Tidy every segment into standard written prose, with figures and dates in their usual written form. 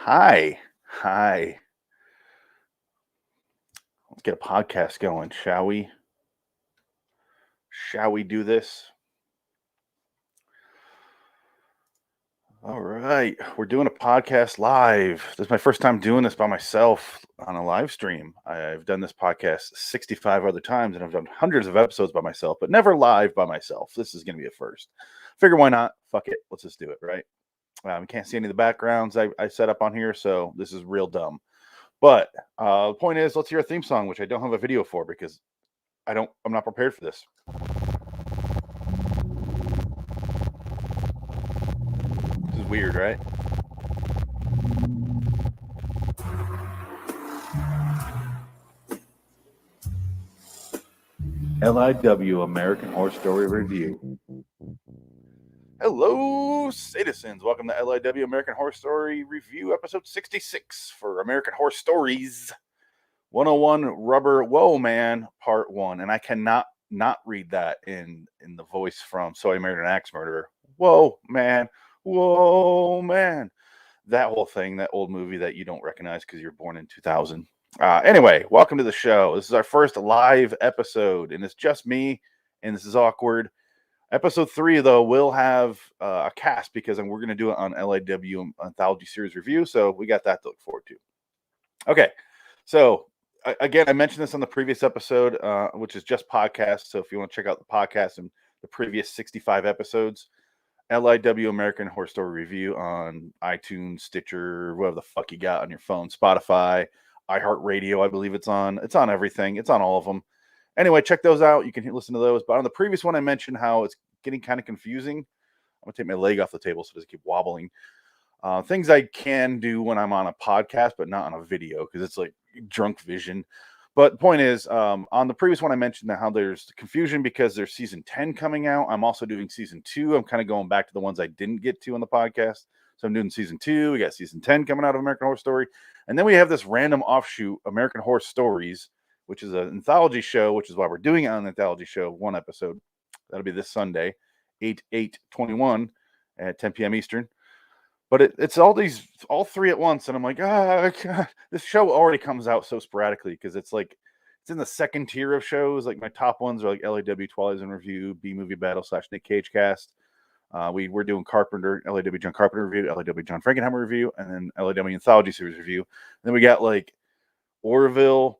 Hi. Hi. Let's get a podcast going, shall we? Shall we do this? All right. We're doing a podcast live. This is my first time doing this by myself on a live stream. I've done this podcast 65 other times and I've done hundreds of episodes by myself, but never live by myself. This is going to be a first. Figure why not? Fuck it. Let's just do it, right? You can't see any of the backgrounds I set up on here, so this is real dumb. But the point is, let's hear a theme song, which I don't have a video for because I'm not prepared for this. This is weird, right? LIW American Horror Story Review. Hello, citizens. Welcome to LIW American Horror Story Review, episode 66 for American Horror Stories 101 Rubber Whoa Man, Part 1. And I cannot not read that in the voice from So I Married an Axe Murderer. Whoa, man. Whoa, man. That whole thing, that old movie that you don't recognize because you're born in 2000. Anyway, welcome to the show. This is our first live episode, and it's just me, and this is awkward. Episode 3, though, will have a cast because we're going to do it on LIW Anthology Series Review, so we got that to look forward to. Okay, so again, I mentioned this on the previous episode, which is just podcast, so if you want to check out the podcast and the previous 65 episodes, LIW American Horror Story Review on iTunes, Stitcher, whatever the fuck you got on your phone, Spotify, iHeartRadio, I believe it's on. It's on everything. It's on all of them. Anyway, check those out. You can listen to those. But on the previous one, I mentioned how it's getting kind of confusing. I'm going to take my leg off the table so it doesn't keep wobbling. Things I can do when I'm on a podcast, but not on a video because it's like drunk vision. But the point is, on the previous one, I mentioned how there's confusion because there's season 10 coming out. I'm also doing season 2. I'm kind of going back to the ones I didn't get to on the podcast. So I'm doing season 2. We got season 10 coming out of American Horror Story. And then we have this random offshoot, American Horror Stories, which is an anthology show, which is why we're doing it on an anthology show, one episode. That'll be this Sunday, 8/8/21 at 10 p.m. Eastern. But it's all three at once, and I'm like, God, this show already comes out so sporadically because it's in the second tier of shows. Like my top ones are like LIW Twilight Zone Review, B Movie Battle / Nick Cage Cast. We're doing Carpenter, LIW John Carpenter Review, LIW John Frankenheimer Review, and then LIW Anthology Series Review. And then we got like Orville,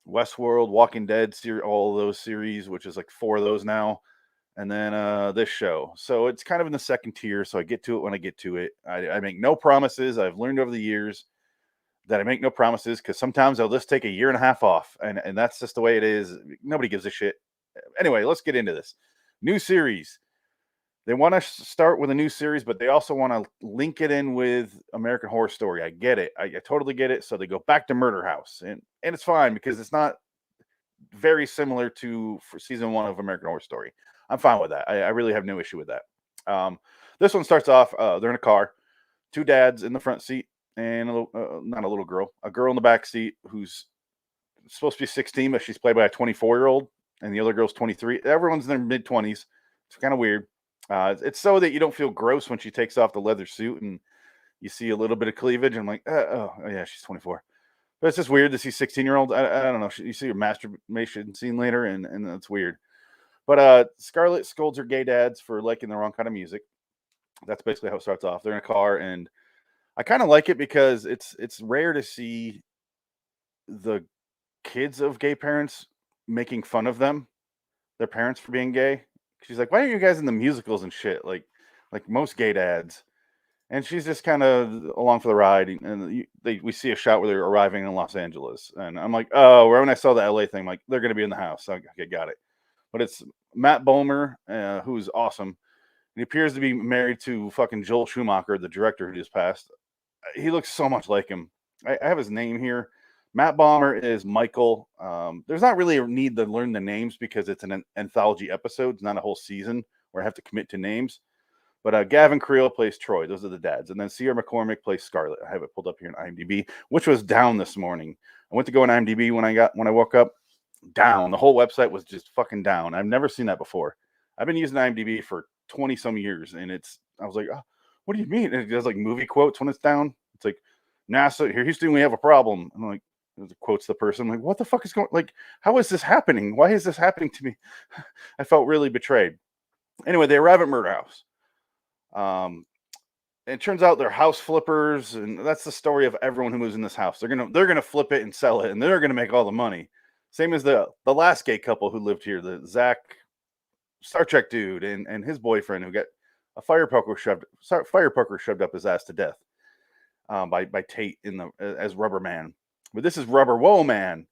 Westworld, Walking Dead series, all of those series, which is like 4 of those now. And then this show. So it's kind of in the second tier. So I get to it when I get to it. I make no promises. I've learned over the years that I make no promises because sometimes I'll just take a year and a half off. And that's just the way it is. Nobody gives a shit. Anyway, let's get into this. New series. They want to start with a new series, but they also want to link it in with American Horror Story. I get it. I totally get it. So they go back to Murder House. And it's fine because it's not very similar to for season 1 of American Horror Story. I'm fine with that. I really have no issue with that. This one starts off, they're in a car, 2 dads in the front seat, and not a little girl, a girl in the back seat who's supposed to be 16, but she's played by a 24-year-old, and the other girl's 23. Everyone's in their mid-20s. It's kind of weird. It's so that you don't feel gross when she takes off the leather suit and you see a little bit of cleavage. I'm like, oh yeah, she's 24. But it's just weird to see 16-year-olds. I don't know. You see a masturbation scene later, and that's weird. But Scarlett scolds her gay dads for liking the wrong kind of music. That's basically how it starts off. They're in a car, and I kind of like it because it's rare to see the kids of gay parents making fun of their parents for being gay. She's like, "Why aren't you guys in the musicals and shit like most gay dads?" And she's just kind of along for the ride. And we see a shot where they're arriving in Los Angeles, and I'm like, "Oh, when I saw the LA thing, I'm like they're gonna be in the house." Okay, got it. But it's Matt Bomer, who's awesome. He appears to be married to fucking Joel Schumacher, the director who just passed. He looks so much like him. I have his name here. Matt Bomer is Michael. There's not really a need to learn the names because it's an anthology episode. It's not a whole season where I have to commit to names. But Gavin Creel plays Troy. Those are the dads. And then Sierra McCormick plays Scarlett. I have it pulled up here in IMDb, which was down this morning. I went to go on IMDb when I woke up. Down. The whole website was just fucking down. I've never seen that before. I've been using IMDb for 20 some years, and I was like, oh, what do you mean? And it does like movie quotes when it's down. It's like, NASA, here, Houston, we have a problem. I'm like, quotes the person. I'm like, what the fuck is going? Like, how is this happening? Why is this happening to me? I felt really betrayed. Anyway, they arrive at Murder House. And it turns out they're house flippers, and that's the story of everyone who moves in this house. They're gonna flip it and sell it, and they're gonna make all the money. Same as the last gay couple who lived here, the Zach Star Trek dude and his boyfriend who got a fire poker shoved up his ass to death by Tate in the as Rubber Man. But this is Rubber Whoa Man.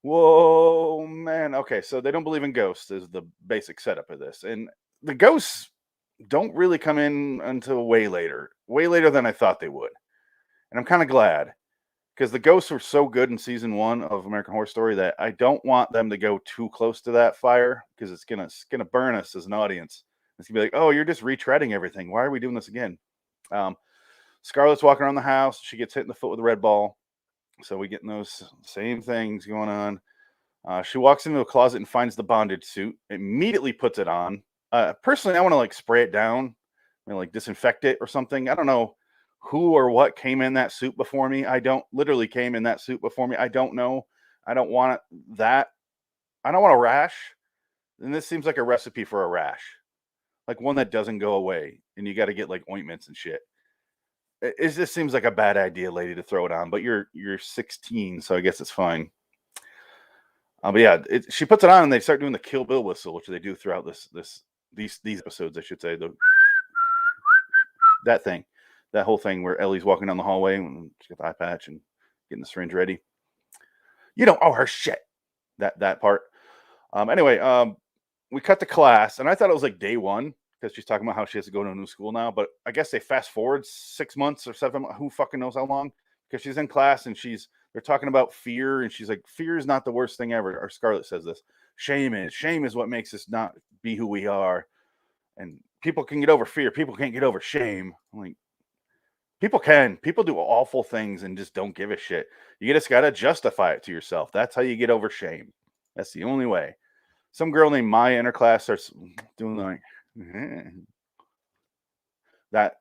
Whoa man. Okay, so they don't believe in ghosts is the basic setup of this, and the ghosts don't really come in until way later than I thought they would, and I'm kind of glad because the ghosts were so good in season one of American Horror Story that I don't want them to go too close to that fire because it's gonna burn us as an audience. It's gonna be like, oh, you're just retreading everything. Why are we doing this again? Um, Scarlett's walking around the house. She gets hit in the foot with a red ball. So we getting those same things going on. She walks into a closet and finds the bondage suit. Immediately puts it on. Personally, I want to like spray it down, like disinfect it or something. I don't know who or what came in that suit before me. I don't literally came in that suit before me. I don't know. I don't want that. I don't want a rash. And this seems like a recipe for a rash, like one that doesn't go away, and you got to get like ointments and shit. It just seems like a bad idea, lady, to throw it on. But you're 16, so I guess it's fine. But yeah, she puts it on, and they start doing the Kill Bill whistle, which they do throughout these episodes, I should say. That thing, that whole thing where Ellie's walking down the hallway and she's got the eye patch and getting the syringe ready. You don't owe her shit. That part. Anyway, we cut to class, and I thought it was like day one because she's talking about how she has to go to a new school now. But I guess they fast forward 6 months or 7. Who fucking knows how long? Because she's in class and they're talking about fear, and she's like, "Fear is not the worst thing ever." Or Scarlett says this. Shame is what makes us not be who we are. And people can get over fear. People can't get over shame. I'm like, people can. People do awful things and just don't give a shit. You just gotta justify it to yourself. That's how you get over shame. That's the only way. Some girl named Maya in her class starts doing like that,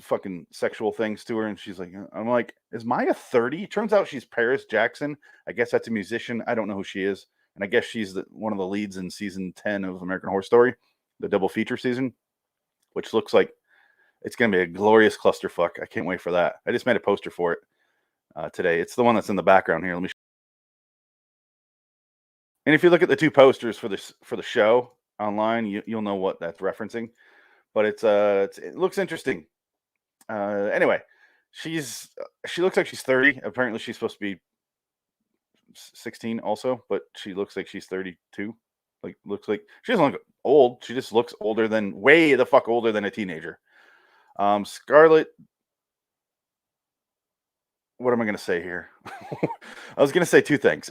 fucking sexual things to her, and she's like, I'm like, is Maya 30? Turns out she's Paris Jackson. I guess that's a musician. I don't know who she is, and I guess she's one of the leads in season 10 of American Horror Story, the double feature season, which looks like it's gonna be a glorious clusterfuck. I can't wait for that. I just made a poster for it today. It's the one that's in the background here. Let me. And if you look at the two posters for the show online, you'll know what that's referencing. But it looks interesting. Anyway, she looks like she's 30. Apparently, she's supposed to be 16 also, but she looks like she's 32. Like, looks like she doesn't look old. She just looks way the fuck older than a teenager. Scarlett. What am I going to say here? I was going to say two things.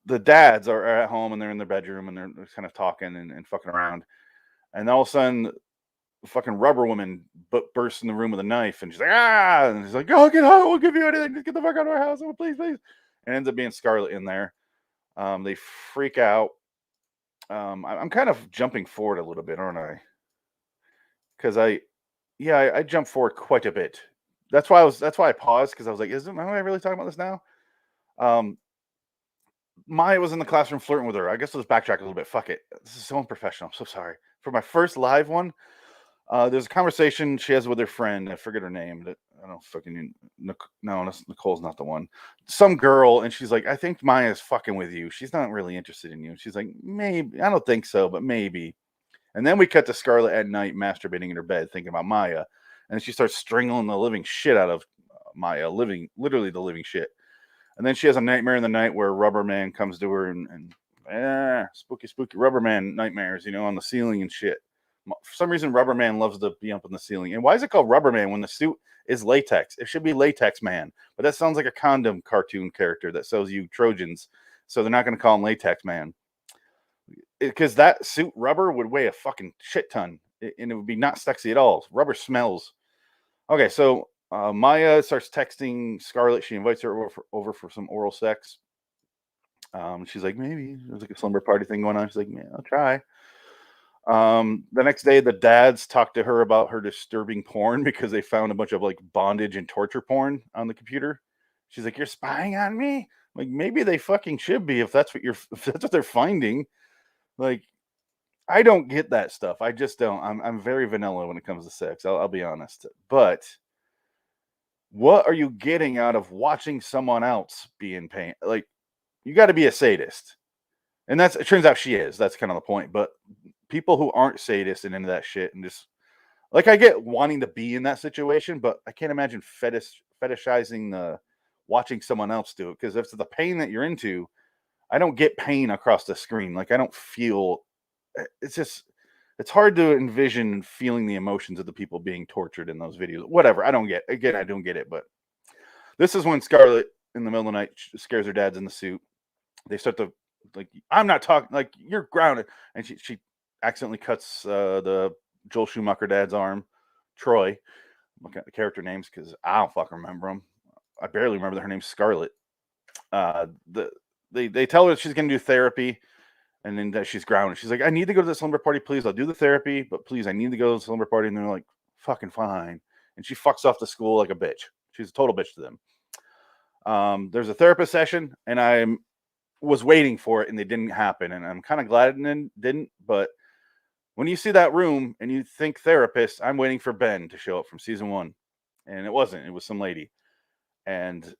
The dads are at home and they're in their bedroom and they're kind of talking and fucking around. And all of a sudden, the fucking rubber woman bursts in the room with a knife, and she's like, ah! And she's like, oh, get out! We'll give you anything. Just get the fuck out of our house. Oh, please, please. And ends up being Scarlett in there. They freak out. I'm kind of jumping forward a little bit, aren't I? Because I jump forward quite a bit. That's why I paused, because I was like, am I really talking about this now? Maya was in the classroom flirting with her. I guess let's backtrack a little bit. Fuck it. This is so unprofessional. I'm so sorry. For my first live one, there's a conversation she has with her friend. I forget her name. I don't fucking no, Nicole's not the one. Some girl, and she's like, I think Maya's fucking with you. She's not really interested in you. She's like, maybe. I don't think so, but maybe. And then we cut to Scarlett at night masturbating in her bed, thinking about Maya, and she starts strangling the living shit out of Maya, literally the living shit. And then she has a nightmare in the night where Rubber Man comes to her and spooky Rubber Man nightmares, on the ceiling and shit. For some reason, Rubber Man loves to be up on the ceiling. And why is it called Rubber Man when the suit is latex? It should be Latex Man. But that sounds like a condom cartoon character that sells you Trojans. So they're not going to call him Latex Man. Because that suit, rubber, would weigh a fucking shit ton. And it would be not sexy at all. Rubber smells. Okay, so Maya starts texting Scarlett. She invites her over for some oral sex. She's like, maybe. There's like a slumber party thing going on. She's like, yeah, I'll try. The next day, the dads talked to her about her disturbing porn because they found a bunch of like bondage and torture porn on the computer. She's like, "You're spying on me." Like, maybe they fucking should be if that's what if that's what they're finding. Like, I don't get that stuff. I just don't. I'm very vanilla when it comes to sex. I'll be honest. But what are you getting out of watching someone else be in pain? Like, you got to be a sadist, and it turns out she is. That's kind of the point. But people who aren't sadists and into that shit and just like, I get wanting to be in that situation, but I can't imagine fetishizing the watching someone else do it, because if it's the pain that you're into, I don't get pain across the screen. Like, I don't feel it's just it's hard to envision feeling the emotions of the people being tortured in those videos. Whatever. I don't get again, I don't get it, but this is when Scarlett in the middle of the night scares her dad's in the suit. They start to like, I'm not talking, like, you're grounded, and she accidentally cuts the Joel Schumacher dad's arm, Troy. I'm looking at the character names because I don't fucking remember them. I barely remember that her name's Scarlett. They tell her that she's gonna do therapy, and then that she's grounded. She's like, I need to go to the slumber party, please. I'll do the therapy, but please, I need to go to the slumber party. And they're like, fucking fine. And she fucks off to school like a bitch. She's a total bitch to them. There's a therapist session, and I was waiting for it, and it didn't happen. And I'm kind of glad it didn't. But when you see that room and you think therapist, I'm waiting for Ben to show up from season 1, and it wasn't. It was some lady, and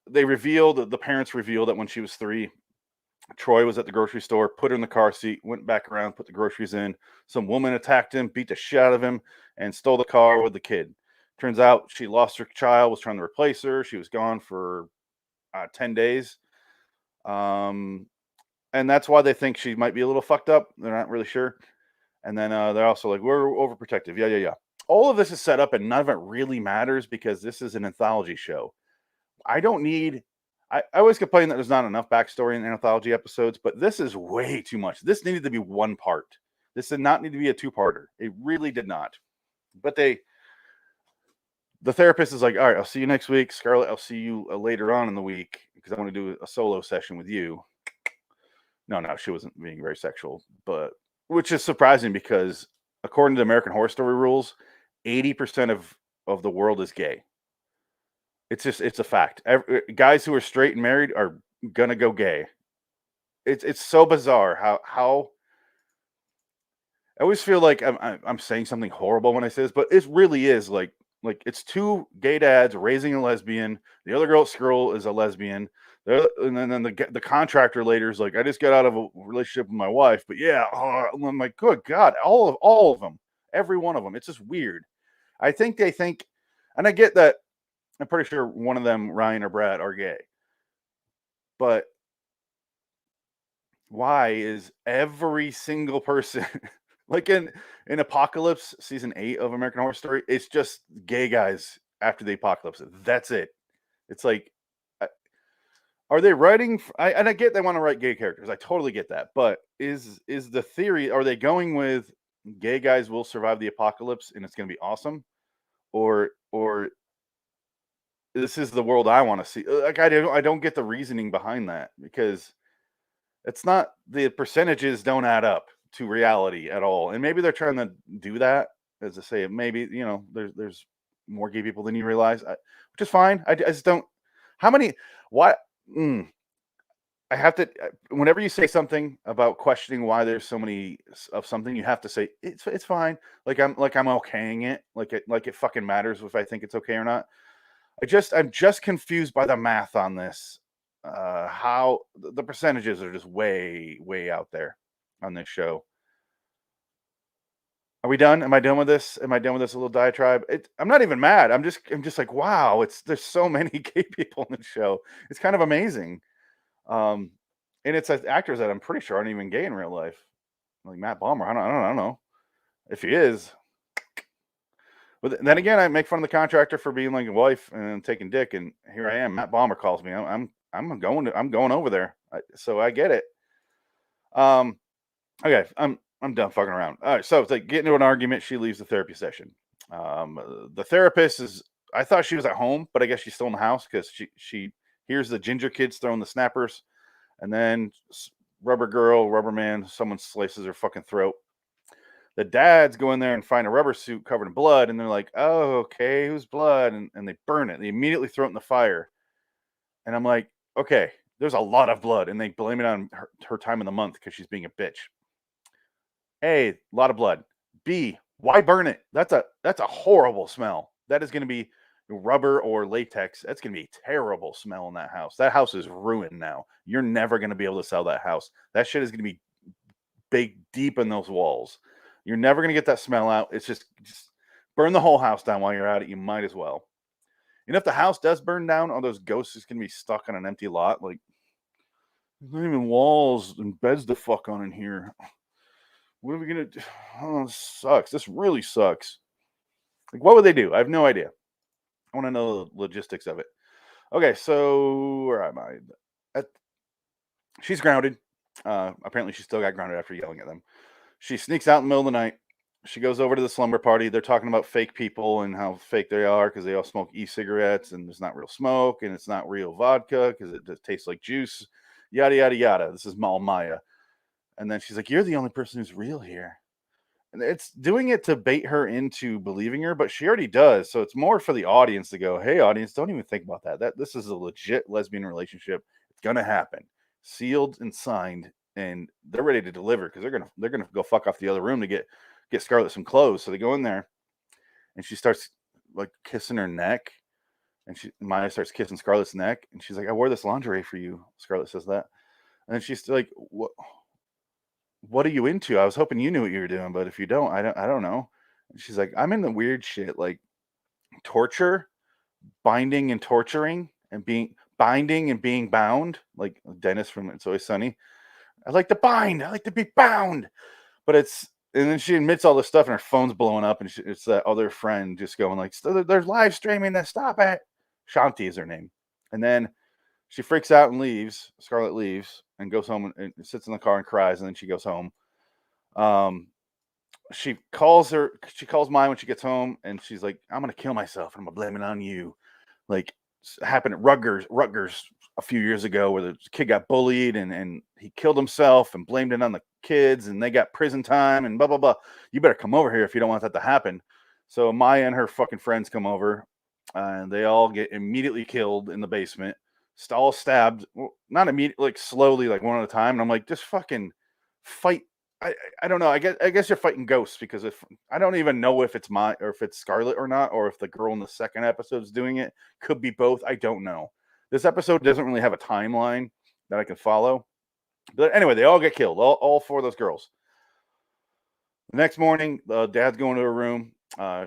the parents revealed that when she was 3, Troy was at the grocery store, put her in the car seat, went back around, put the groceries in. Some woman attacked him, beat the shit out of him, and stole the car with the kid. Turns out she lost her child, was trying to replace her. She was gone for 10 days. And that's why they think she might be a little fucked up. They're not really sure. And then they're also like, we're overprotective. Yeah. All of this is set up, and none of it really matters because this is an anthology show. I don't need. I always complain that there's not enough backstory in anthology episodes, but this is way too much. This needed to be one part. This did not need to be a two-parter. It really did not. But the therapist is like, all right, I'll see you next week. Scarlett, I'll see you later on in the week because I want to do a solo session with you. No, she wasn't being very sexual, but which is surprising because according to American Horror Story rules, 80% of the world is gay. It's a fact. Guys who are straight and married are gonna go gay. It's so bizarre how I always feel like I'm saying something horrible when I say this, but it really is like it's 2 gay dads raising a lesbian. The other girl is a lesbian. And then the contractor later is like, I just got out of a relationship with my wife, but yeah, I'm like, good God, all of them, every one of them. It's just weird. I think they think, and I get that. I'm pretty sure one of them, Ryan or Brad, are gay. But why is every single person like in Apocalypse season 8 of American Horror Story? It's just gay guys after the apocalypse. That's it. It's like, are they writing? And I get they want to write gay characters. I totally get that. But is the theory? Are they going with gay guys will survive the apocalypse and it's going to be awesome, or this is the world I want to see? Like, I don't get the reasoning behind that because it's not, the percentages don't add up to reality at all. And maybe they're trying to do that, as I say, maybe, there's more gay people than you realize, which is fine. I just don't. How many? Why? I have to. Whenever you say something about questioning why there's so many of something, you have to say it's fine. Like I'm okaying it. Like it fucking matters if I think it's okay or not. I'm just confused by the math on this. How the percentages are just way out there on this show. Are we done? Am I done with this? Am I done with this little diatribe? I'm not even mad. I'm just like, wow, there's so many gay people in the show. It's kind of amazing. And it's actors that I'm pretty sure aren't even gay in real life. Like Matt Balmer. I don't know if he is. But then again, I make fun of the contractor for being like a wife and taking dick, and here I am. Matt Balmer calls me. I'm going over there. So I get it. Okay, I'm done fucking around. All right, so it's like getting into an argument. She leaves the therapy session. The therapist is. I thought she was at home, but I guess she's still in the house because she hears the ginger kids throwing the snappers, and then rubber man, someone slices her fucking throat. The dads go in there and find a rubber suit covered in blood, and they're like, "Oh, okay, who's blood?" And they burn it. They immediately throw it in the fire. And I'm like, "Okay, there's a lot of blood," and they blame it on her time of the month because she's being a bitch. A, a lot of blood. B, why burn it? That's a horrible smell. That is going to be rubber or latex. That's going to be a terrible smell in that house. That house is ruined now. You're never going to be able to sell that house. That shit is going to be baked deep in those walls. You're never going to get that smell out. It's just burn the whole house down while you're at it. You might as well. And if the house does burn down, all those ghosts is going to be stuck on an empty lot. Like, there's not even walls and beds to fuck on in here. What are we gonna do? Oh, this sucks. This really sucks. Like, what would they do? I have no idea. I want to know the logistics of it. Okay, so where am I? At, she's grounded. Apparently, she still got grounded after yelling at them. She sneaks out in the middle of the night. She goes over to the slumber party. They're talking about fake people and how fake they are because they all smoke e-cigarettes and there's not real smoke and it's not real vodka because it just tastes like juice. Yada yada yada. This is Mal Maya. And then she's like, "You're the only person who's real here." And it's doing it to bait her into believing her, but she already does. So it's more for the audience to go, "Hey, audience, don't even think about that. This is a legit lesbian relationship. It's gonna happen, sealed and signed, and they're ready to deliver because they're gonna go fuck off the other room to get Scarlett some clothes." So they go in there, and she starts like kissing her neck, and Maya starts kissing Scarlett's neck, and she's like, "I wore this lingerie for you." Scarlett says that, and then she's like, what are you into? I was hoping you knew what you were doing, but if you don't, I don't know. And she's like, I'm in the weird shit, like torture, binding and torturing, and being bound, like Dennis from It's Always Sunny. I like to bind, I like to be bound. But and then she admits all this stuff, and her phone's blowing up, and it's that other friend just going like, "There's live streaming this. Stop it." Shanti is her name, and then she freaks out and leaves. Scarlett leaves and goes home and sits in the car and cries, and then she goes home. Um, she calls mine when she gets home, and she's like, "I'm gonna kill myself, and I'm gonna blame it on you." Like, happened at Rutgers a few years ago, where the kid got bullied, and he killed himself and blamed it on the kids, and they got prison time and blah blah blah. You better come over here if you don't want that to happen. So Maya and her fucking friends come over, and they all get immediately killed in the basement, all stabbed. Well, not immediately, like slowly, like one at a time. And I'm like, just fucking fight. I don't know. I guess you're fighting ghosts because if I don't even know if it's or if it's Scarlet or not, or if the girl in the second episode is doing it. Could be both. I don't know. This episode doesn't really have a timeline that I can follow. But anyway, they all get killed. All four of those girls. The next morning, the dad's going to her room.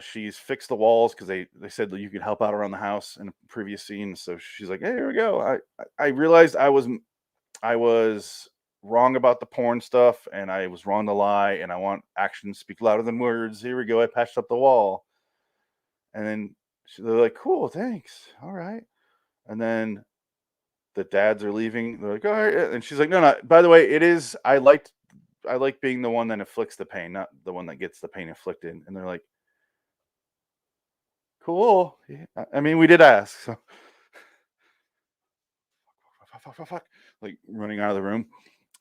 She's fixed the walls because they said that you could help out around the house in a previous scene. So she's like, "Hey, here we go." I realized I was wrong about the porn stuff, and I was wrong to lie, and I want actions speak louder than words. Here we go. I patched up the wall, and then they're like, "Cool, thanks. All right." And then the dads are leaving. They're like, "All right," and she's like, "No, no. By the way, it is. I like being the one that inflicts the pain, not the one that gets the pain inflicted." And they're like, "Cool. Yeah, I mean, we did ask." So, fuck, like running out of the room.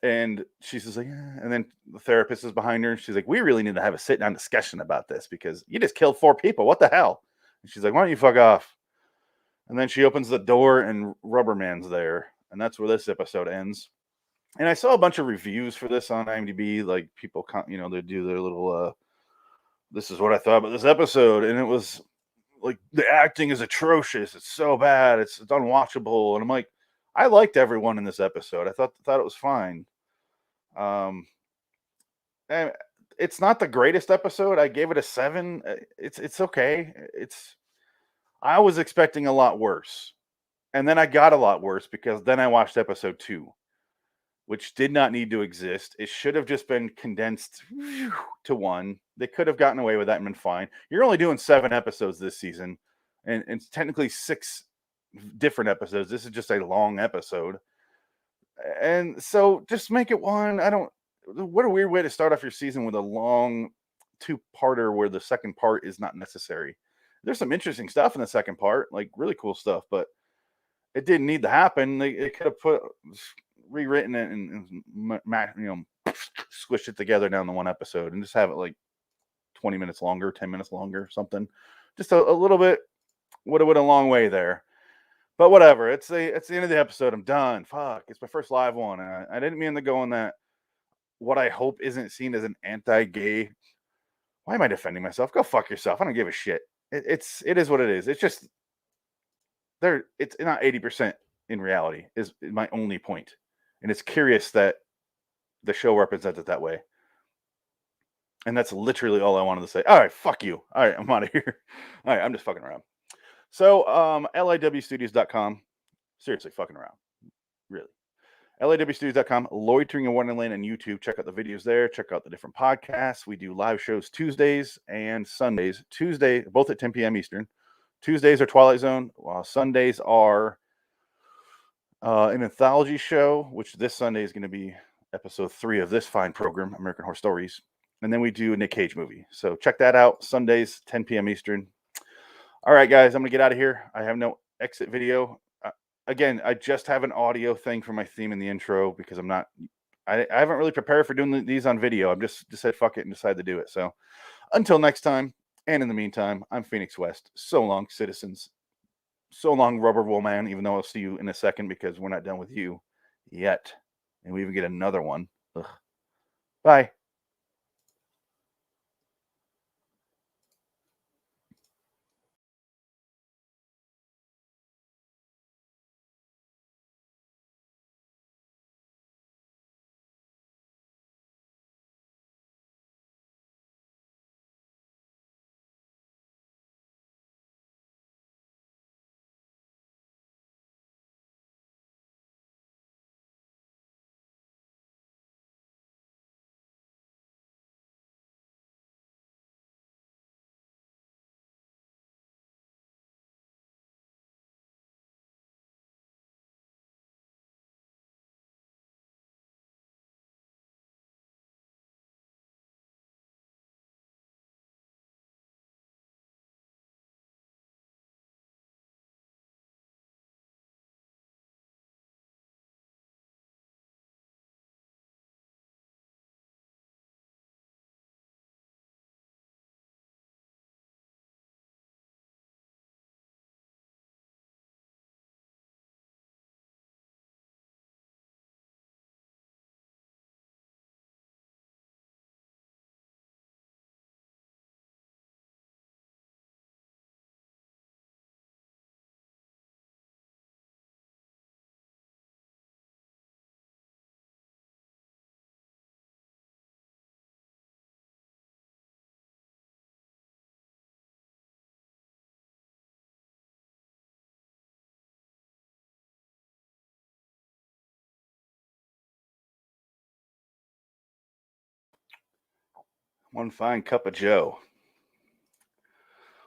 And she's just like, and then the therapist is behind her. She's like, "We really need to have a sit down discussion about this because you just killed 4 people. What the hell?" And she's like, "Why don't you fuck off?" And then she opens the door and Rubberman's there. And that's where this episode ends. And I saw a bunch of reviews for this on IMDb. Like people, they do their little, this is what I thought about this episode. And it was like, the acting is atrocious. It's so bad. It's unwatchable. And I'm like, I liked everyone in this episode. I thought it was fine. And it's not the greatest episode. I gave it a 7. It's okay. I was expecting a lot worse. And then I got a lot worse because then I watched episode 2, which did not need to exist. It should have just been condensed to 1. They could have gotten away with that and been fine. You're only doing 7 episodes this season, and it's technically 6 different episodes. This is just a long episode. And so just make it 1. What a weird way to start off your season with a long 2-parter where the second part is not necessary. There's some interesting stuff in the second part, like really cool stuff, but it didn't need to happen. They could have rewritten it and squished it together down to 1 episode and just have it like 20 minutes longer, 10 minutes longer, something. Just a little bit would have went a long way there. But whatever. It's the end of the episode. I'm done. Fuck. It's my first live one. And I didn't mean to go on that. What I hope isn't seen as an anti-gay. Why am I defending myself? Go fuck yourself. I don't give a shit. It is what it is. It's just there. It's not 80% in reality is my only point. And it's curious that the show represents it that way. And that's literally all I wanted to say. All right, fuck you. All right, I'm out of here. All right, I'm just fucking around. So, LIWstudios.com. Seriously, fucking around. Really. LIWstudios.com, Loitering in Wonderland on YouTube. Check out the videos there. Check out the different podcasts. We do live shows Tuesdays and Sundays. Tuesday, both at 10 p.m. Eastern. Tuesdays are Twilight Zone, while Sundays are an anthology show, which this Sunday is going to be episode 3 of this fine program, American Horror Stories. And then we do a Nick Cage movie. So check that out. Sundays, 10 p.m. Eastern. All right, guys, I'm going to get out of here. I have no exit video. Again, I just have an audio thing for my theme in the intro because I haven't really prepared for doing these on video. I'm just said fuck it and decided to do it. So until next time, and in the meantime, I'm Phoenix West. So long, citizens. So long, Rubber Wool Man, even though I'll see you in a second because we're not done with you yet. And we even get another one. Ugh. Bye. One fine cup of Joe.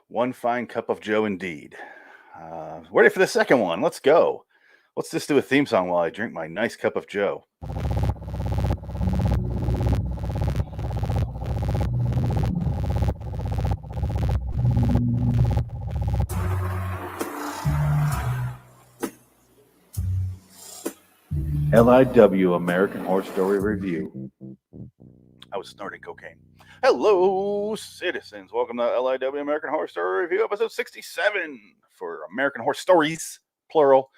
One fine cup of Joe indeed. Ready for the second one. Let's go. Let's just do a theme song while I drink my nice cup of Joe. LIW American Horror Story Review. I was snorting cocaine. Hello, citizens. Welcome to LIW American Horror Story Review, episode 67 for American Horror Stories, plural.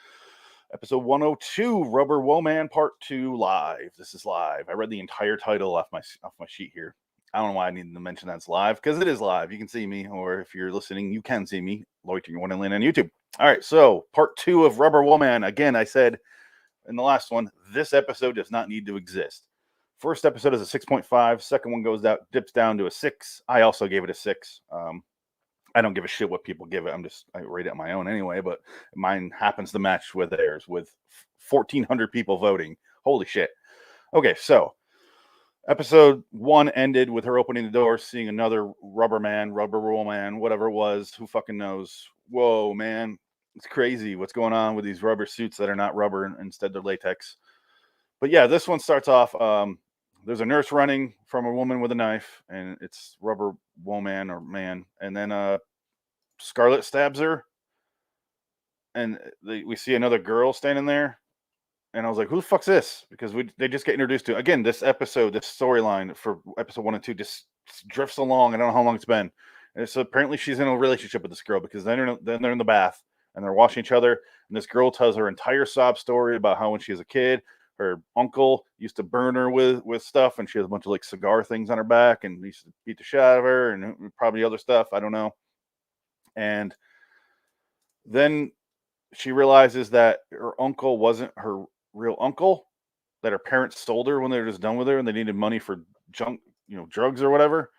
Episode 102, Rubber Wool Man Part 2 live. This is live. I read the entire title off my sheet here. I don't know why I needed to mention that's live, because it is live. You can see me, or if you're listening, you can see me, Loitering Wonderland on YouTube. All right, so Part 2 of Rubber Wool Man. Again, I said in the last one, this episode does not need to exist. First episode is a 6.5. Second one goes down, dips down to a 6. I also gave it a 6. I don't give a shit what people give it. I rate it on my own anyway, but mine happens to match with theirs with 1,400 people voting. Holy shit. Okay, so episode 1 ended with her opening the door, seeing another rubber wool man, whatever it was. Who fucking knows? Whoa, man. It's crazy what's going on with these rubber suits that are not rubber and instead they're latex. But yeah, this one starts off. There's a nurse running from a woman with a knife, and it's Rubber Woman or man. And then Scarlet stabs her, and we see another girl standing there. And I was like, "Who the fuck's this?" Because they just get introduced to again this episode, this storyline for episode 1 and 2 just drifts along. I don't know how long it's been. And so apparently she's in a relationship with this girl because then they're in the bath and they're washing each other. And this girl tells her entire sob story about how when she was a kid, her uncle used to burn her with stuff, and she has a bunch of like cigar things on her back, and he used to beat the shit out of her, and probably other stuff. I don't know. And then she realizes that her uncle wasn't her real uncle, that her parents sold her when they were just done with her and they needed money for junk, drugs or whatever.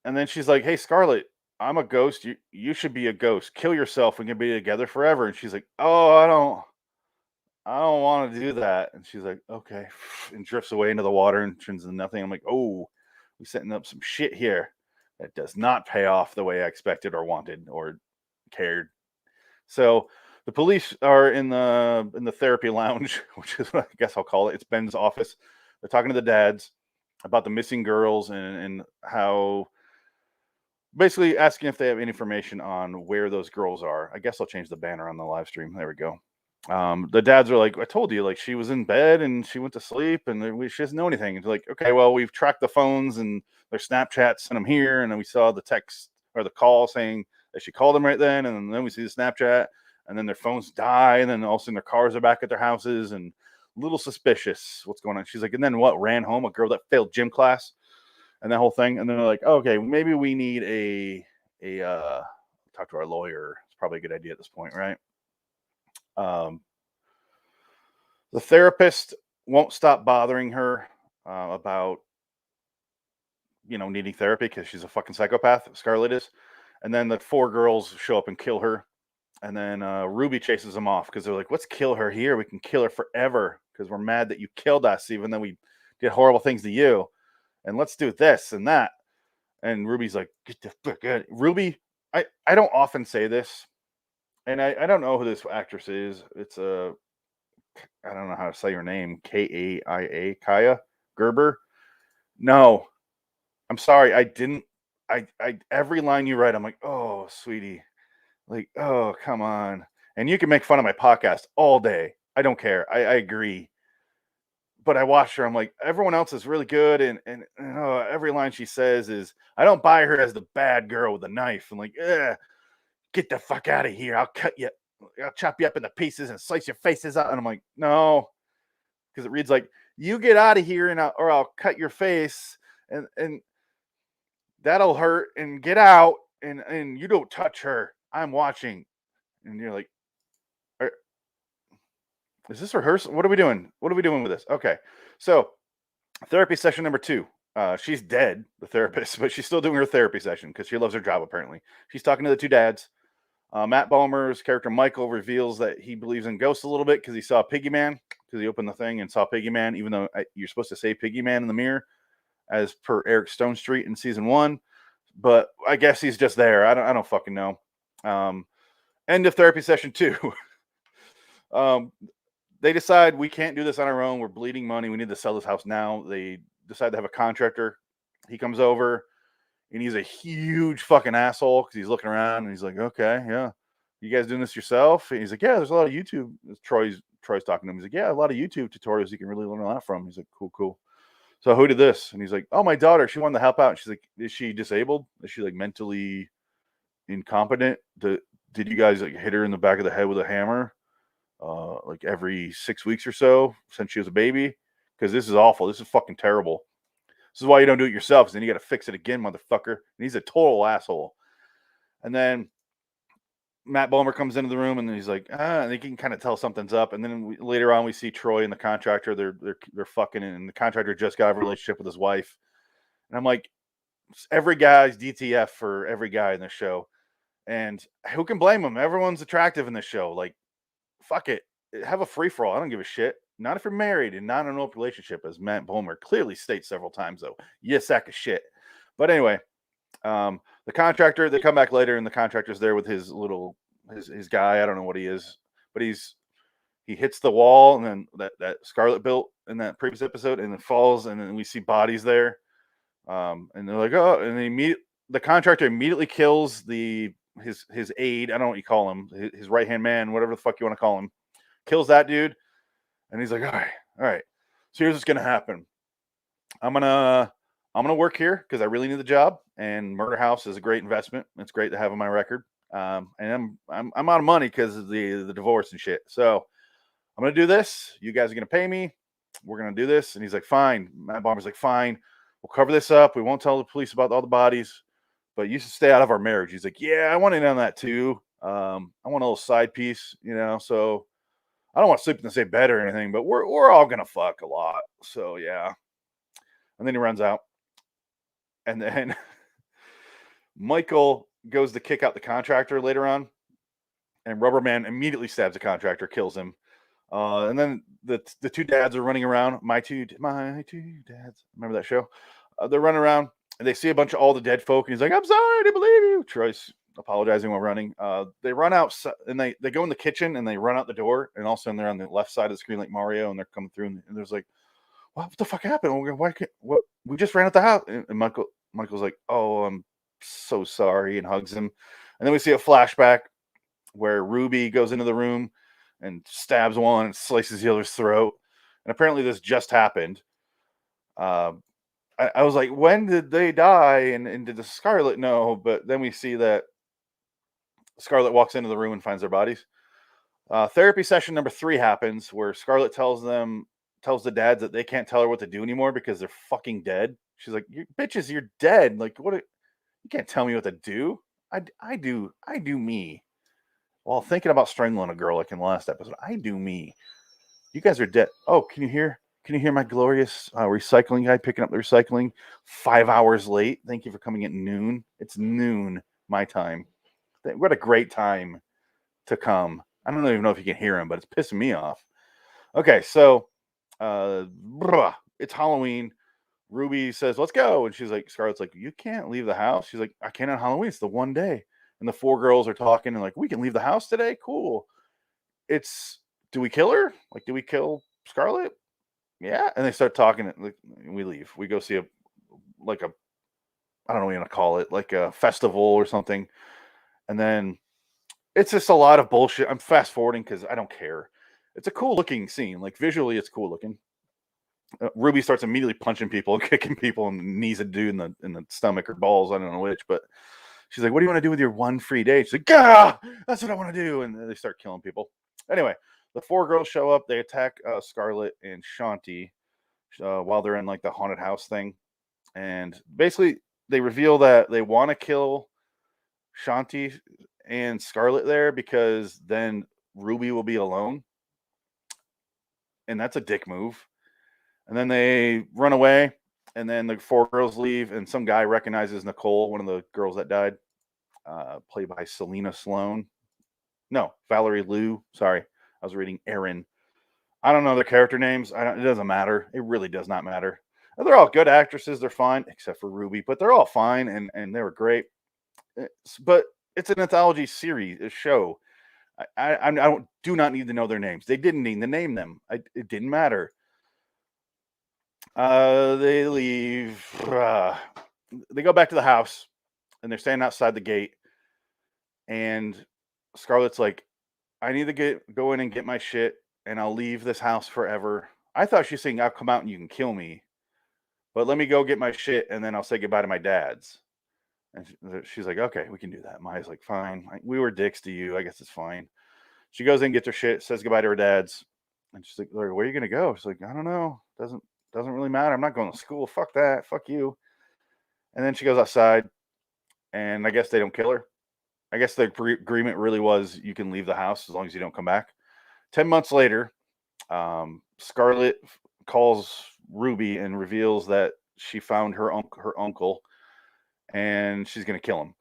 And then she's like, "Hey, Scarlett, I'm a ghost. You should be a ghost. Kill yourself. We can be together forever." And she's like, "Oh, I don't want to do that." And she's like, "Okay," and drifts away into the water and turns into nothing. I'm like, "Oh, we're setting up some shit here that does not pay off the way I expected or wanted or cared." So the police are in the therapy lounge, which is what I guess I'll call it. It's Ben's office. They're talking to the dads about the missing girls and how basically asking if they have any information on where those girls are. I guess I'll change the banner on the live stream. There we go. The dads are like, "I told you, like she was in bed and she went to sleep and she doesn't know anything." It's like, "Okay, well, we've tracked the phones and their Snapchats sent them here, and then we saw the text or the call saying that she called them right then, and then we see the Snapchat, and then their phones die, and then all of a sudden their cars are back at their houses, and a little suspicious what's going on." She's like, "And then what? Ran home, a girl that failed gym class, and that whole thing." And then they're like, oh, "Okay, maybe we need a talk to our lawyer." It's probably a good idea at this point, right? Um, the therapist won't stop bothering her about needing therapy because she's a fucking psychopath. Scarlett is, and then the four girls show up and kill her, and then Ruby chases them off because they're like, "Let's kill her here. We can kill her forever because we're mad that you killed us, even though we did horrible things to you, and let's do this and that." And Ruby's like, "Get the fuck out." Ruby, I don't often say this, and I don't know who this actress is. It's a I don't know how to say her name. Kaia, Kaya Gerber. No, I'm sorry. I didn't. I every line you write, I'm like, "Oh, sweetie, like, oh, come on." And you can make fun of my podcast all day. I don't care. I agree. But I watched her. I'm like, everyone else is really good, and every line she says is, I don't buy her as the bad girl with a knife. I'm like, get the fuck out of here. I'll cut you. I'll chop you up into pieces and slice your faces out. And I'm like, no, because it reads like, "You get out of here, or I'll cut your face, and that'll hurt. And get out, and you don't touch her. I'm watching." And you're like, "Are- is this rehearsal? What are we doing? What are we doing with this?" Okay, so therapy session number 2. She's dead, the therapist, but she's still doing her therapy session because she loves her job. Apparently, she's talking to the two dads. Matt Bomer's character Michael reveals that he believes in ghosts a little bit because he saw Piggy Man, because he opened the thing and saw Piggy Man, even though you're supposed to say Piggy Man in the mirror, as per Eric Stone Street in season 1. But I guess he's just there. I don't fucking know. Um, End of therapy session 2. um, they decide we can't do this on our own. We're bleeding money. We need to sell this house now. They decide to have a contractor. He comes over and he's a huge fucking asshole because he's looking around and he's like, "Okay, yeah, you guys doing this yourself?" And he's like, "Yeah, there's a lot of YouTube." Troy's talking to him. He's like, "Yeah, a lot of YouTube tutorials you can really learn a lot from." He's like, "Cool, cool." "So who did this?" And he's like, "Oh, my daughter. She wanted to help out." And she's like, "Is she disabled? Is she like mentally incompetent? Did you guys like hit her in the back of the head with a hammer like every 6 weeks or so since she was a baby? Because this is awful. This is fucking terrible. This is why you don't do it yourself, because then you got to fix it again, motherfucker." And he's a total asshole. And then Matt Bomer comes into the room and he's like, and you can kind of tell something's up. And then later on, we see Troy and the contractor. They're fucking, and the contractor just got a relationship with his wife. And I'm like, every guy's DTF for every guy in this show. And who can blame them? Everyone's attractive in this show. Like, fuck it. Have a free for all. I don't give a shit. Not if you're married and not in an open relationship, as Matt Bomer clearly states several times, though. You sack of shit. But anyway, the contractor, they come back later, and the contractor's there with his little his guy. I don't know what he is, but he hits the wall, and then that Scarlet built in that previous episode, and it falls, and then we see bodies there. And they're like, "Oh," and the contractor immediately kills his aide. I don't know what you call him, his right hand man, whatever the fuck you want to call him. Kills that dude, and he's like, all right. So here's what's gonna happen. I'm gonna I'm going to work here because I really need the job, and Murder House is a great investment. It's great to have on my record. And I'm out of money because of the divorce and shit. So I'm going to do this. You guys are going to pay me. We're going to do this. And he's like, fine. Matt Bomber's like, fine. We'll cover this up. We won't tell the police about all the bodies, but you should stay out of our marriage. He's like, yeah, I want in on that too. I want a little side piece, so I don't want to sleep in the same bed or anything, but we're all going to fuck a lot. So yeah. And then he runs out. And then Michael goes to kick out the contractor later on, and Rubberman immediately stabs the contractor, kills him. And then the two dads are running around. My two dads. Remember that show? They're running around, and they see a bunch of all the dead folk, and he's like, "I'm sorry, I didn't believe you." Troy's apologizing while running. They run out, and they go in the kitchen, and they run out the door, and all of a sudden they're on the left side of the screen like Mario, and they're coming through, and there's like, what the fuck happened? Why can't what? We just ran out the house, and Michael's like, "Oh, I'm so sorry," and hugs him. And then we see a flashback where Ruby goes into the room and stabs one and slices the other's throat. And apparently this just happened. I was like, when did they die? And did the Scarlet know? But then we see that Scarlet walks into the room and finds their bodies. Therapy session number 3 happens where Scarlet tells the dads that they can't tell her what to do anymore because they're fucking dead. She's like, "You bitches, you're dead. Like, you can't tell me what to do. I do me." While thinking about strangling a girl like in the last episode, I do me. You guys are dead. Oh, can you hear my glorious recycling guy picking up the recycling 5 hours late? Thank you for coming at noon. It's noon my time. What a great time to come. I don't even know if you can hear him, but it's pissing me off. Okay, so it's Halloween. Ruby says, "Let's go," and she's like, Scarlett's like, "You can't leave the house." She's like, "I can't on Halloween. It's the one day." And the 4 girls are talking and like, "We can leave the house today. Cool." Do we kill her? Like, do we kill Scarlett? Yeah. And they start talking. Like, we leave. We go see I don't know what you want to call it, like a festival or something. And then it's just a lot of bullshit. I'm fast forwarding because I don't care. It's a cool looking scene. Like visually, it's cool looking. Ruby starts immediately punching people and kicking people and knees a dude in the stomach or balls. I don't know which, but she's like, "What do you want to do with your one free day?" She's like, "Gah, that's what I want to do." And they start killing people. Anyway, the 4 girls show up. They attack Scarlett and Shanti while they're in like the haunted house thing. And basically, they reveal that they want to kill Shanti and Scarlett there because then Ruby will be alone. And that's a dick move. And then they run away. And then the 4 girls leave. And some guy recognizes Nicole, one of the girls that died, played by Selena Sloan. No, Valerie Liu. Sorry. I was reading Erin. I don't know their character names. It doesn't matter. It really does not matter. They're all good actresses. They're fine, except for Ruby, but they're all fine and they were great. But it's an anthology series, a show. I do not need to know their names. They didn't need to name them. It didn't matter. They leave. They go back to the house, and they're standing outside the gate. And Scarlett's like, "I need to go in and get my shit, and I'll leave this house forever." I thought she's saying, "I'll come out and you can kill me, but let me go get my shit, and then I'll say goodbye to my dad's." And she's like, "Okay, we can do that." Maya's like, "Fine. We were dicks to you. I guess it's fine." She goes in, gets her shit, says goodbye to her dad's, and she's like, "Where are you gonna go?" She's like, "I don't know. Doesn't really matter. I'm not going to school. Fuck that. Fuck you." And then she goes outside, and I guess they don't kill her. I guess the agreement really was you can leave the house as long as you don't come back. 10 months later, Scarlett calls Ruby and reveals that she found her uncle, and she's gonna kill him.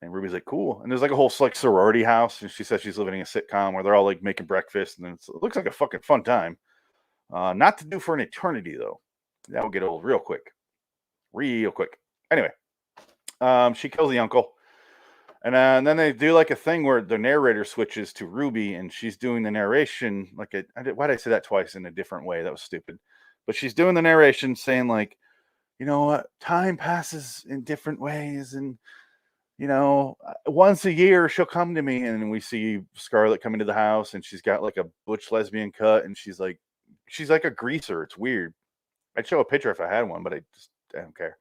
And Ruby's like, "Cool." And there's like a whole like sorority house, and she says she's living in a sitcom where they're all like making breakfast, and it looks like a fucking fun time. Not to do for an eternity though. That will get old real quick, real quick. Anyway, she kills the uncle. And then they do like a thing where the narrator switches to Ruby, and she's doing the narration like why did I say that twice in a different way? That was stupid. But she's doing the narration saying like, "You know what? Time passes in different ways, and once a year she'll come to me." And we see Scarlett come into the house, and she's got like a butch lesbian cut, and she's like a greaser. It's weird. I'd show a picture if I had one, but I don't care.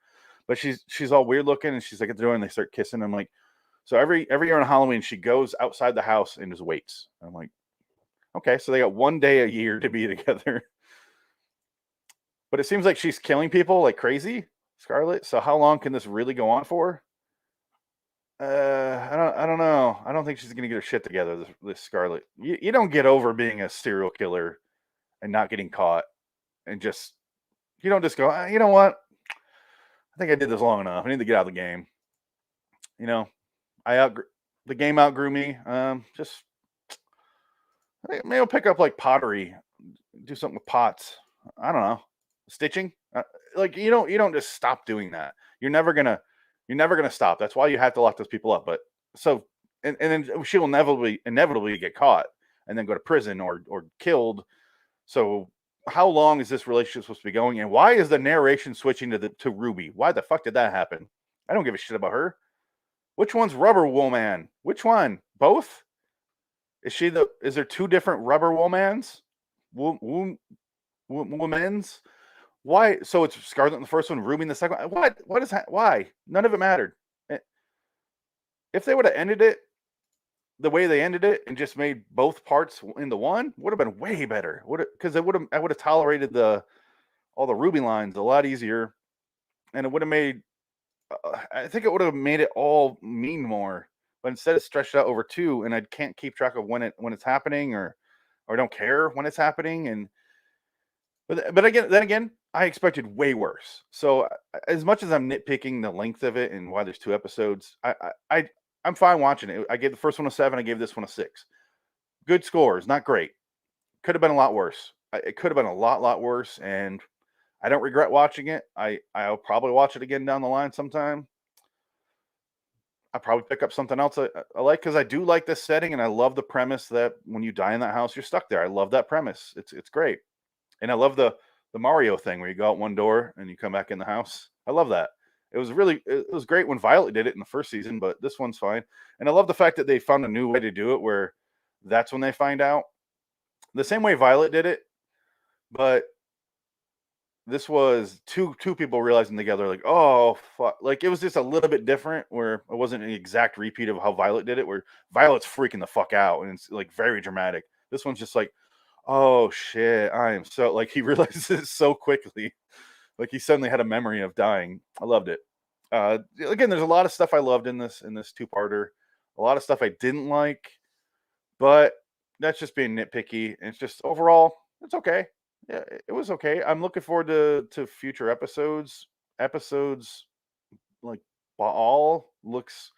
but she's all weird looking, and she's like at the door, and they start kissing. I'm like, so every year on Halloween, she goes outside the house and just waits. I'm like, okay, so they got one day a year to be together. But it seems like she's killing people like crazy, Scarlet. So how long can this really go on for? I don't know. I don't think she's gonna get her shit together. This Scarlet. You don't get over being a serial killer and not getting caught, and just you don't just go. You know what? I think I did this long enough. I need to get out of the game. You know, the game outgrew me. Just maybe I'll pick up like pottery, do something with pots. I don't know, stitching. Like you don't just stop doing that. You're never gonna stop. That's why you have to lock those people up. But so and then she will inevitably get caught and then go to prison or killed. So how long is this relationship supposed to be going? And why is the narration switching to Ruby? Why the fuck did that happen? I don't give a shit about her. Which one's Rubber Woman? Which one? Both? Is there two different Rubber Womans? Womans? Why? So it's Scarlet in the first one, Ruby in the second one. What is that? Why? None of it mattered. If they would have ended it the way they ended it and just made both parts into one, would have been way better. Because I would have tolerated all the Ruby lines a lot easier, and it would have made. I think it would have made it all mean more. But instead, it's stretched out over two, and I can't keep track of when it's happening, or I don't care when it's happening. And but again, I expected way worse. So as much as I'm nitpicking the length of it and why there's two episodes, I'm fine watching it. I gave the first one a 7. I gave this one a 6. Good scores, not great. Could have been a lot worse. It could have been a lot worse, and I don't regret watching it. I'll probably watch it again down the line sometime. I'll probably pick up something else I like, because I do like this setting, and I love the premise that when you die in that house, you're stuck there. I love that premise. It's great, and I love the Mario thing where you go out one door and you come back in the house. I love that. It was great when Violet did it in the first season, but this one's fine. And I love the fact that they found a new way to do it where that's when they find out. The same way Violet did it, but this was two people realizing together, like, oh fuck, like it was just a little bit different, where it wasn't an exact repeat of how Violet did it, where Violet's freaking the fuck out and it's like very dramatic. This one's just like, oh shit, I am so, like, he realizes it so quickly, like he suddenly had a memory of dying. I loved it. Again, there's a lot of stuff I loved in this two-parter, a lot of stuff I didn't like, but that's just being nitpicky. And it's just overall, it's okay. Yeah, it was okay. I'm looking forward to future episodes. Episodes like Baal looks,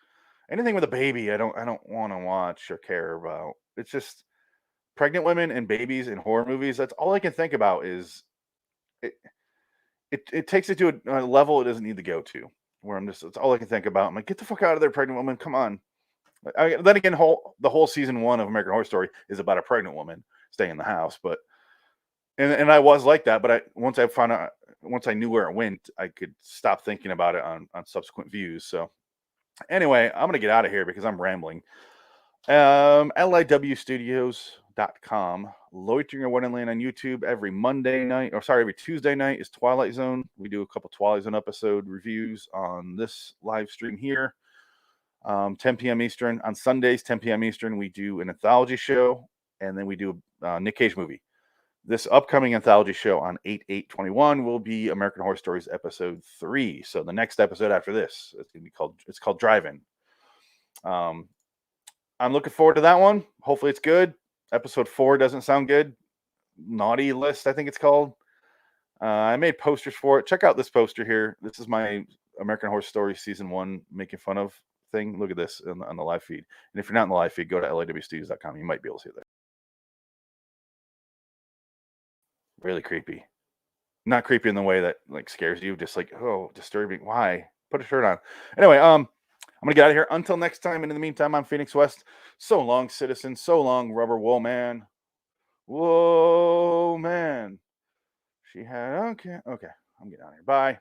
anything with a baby, I don't want to watch or care about. It's just pregnant women and babies in horror movies. That's all I can think about. Is it it takes it to a level it doesn't need to go to, where I'm just, it's all I can think about. I'm like, get the fuck out of there, pregnant woman. Come on. Then again, the whole season 1 of American Horror Story is about a pregnant woman staying in the house. But and I was like that, but once I knew where it went, I could stop thinking about it on subsequent views. So anyway, I'm gonna get out of here because I'm rambling. LIWstudios.com. Loitering or Wonderland on YouTube every every Tuesday night is Twilight Zone. We do a couple Twilight Zone episode reviews on this live stream here. 10 p.m. Eastern. On Sundays, 10 p.m. Eastern, we do an anthology show, and then we do a Nick Cage movie. This upcoming anthology show on 8/8/21 will be American Horror Stories episode 3. So the next episode after this, it's called Drive-In. I'm looking forward to that one. Hopefully it's good. Episode 4 doesn't sound good. Naughty List, I think it's called. I made posters for it. Check out this poster here. This is my American Horror Story season 1 making fun of thing. Look at this on the live feed. And if you're not in the live feed, go to LIWstudios.com. You might be able to see it there. Really creepy. Not creepy in the way that like scares you, just like, oh, disturbing. Why? Put a shirt on. Anyway, I'm gonna get out of here. Until next time, and in the meantime, I'm Phoenix West. So long, citizen. So long, Rubber Woman. Whoa, man. She had, okay. I'm getting out of here. Bye.